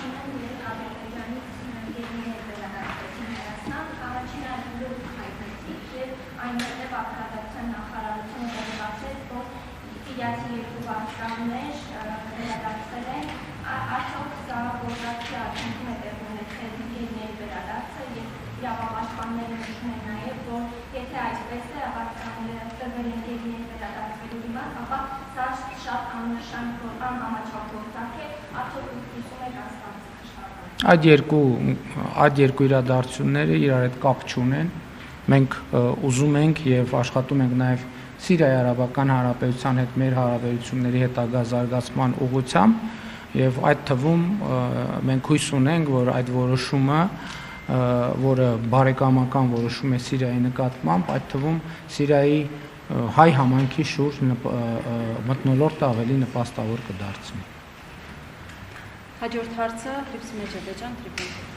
Կապչունեն և Ադրբեջանից գերիներ վերադարձեցին Հայաստան, առաջին այլուր հայտնեցիք և այնուհետև արտգործնախարարության նախարարությունը տեղեկացրեց, որ սիրիացի երկու վարչականներ վերադարձել են, արդյոք սա գործակցի արդյունքում է տեղի ունեցել գերիների վերադարձը և իրավապաշտպանները նշում են նաև, որ եթե այսպես է, տրվել են գերիների վերադարձվելու դիմաց, ապա սա շատ աննշան անհամաչափ գործակ է, արդյոք հուսում եք աստվածը կշտապել։ Այդ երկու իրադարձությունները իրար հետ կապ չունեն, մենք ուզում ենք և աշխատում ենք նաև Սիրիայի Արաբական Հանրապետության հետ մեր հարաբերությունների հետագա զարգացման ուղղությամբ և այդ թվում մենք հույս ունենք, որ այդ որոշումը, որը բարեկամական որոշում է Սիրիայի նկատմամբ, այդ թվում Սիրիայի հայ համայնքի շուրջ մթնոլորտը ավելի նպաստավոր կդարձնի։ Հաջորդ հարցը Հռիփսիմե Ջավեջյան, Տրիբուն։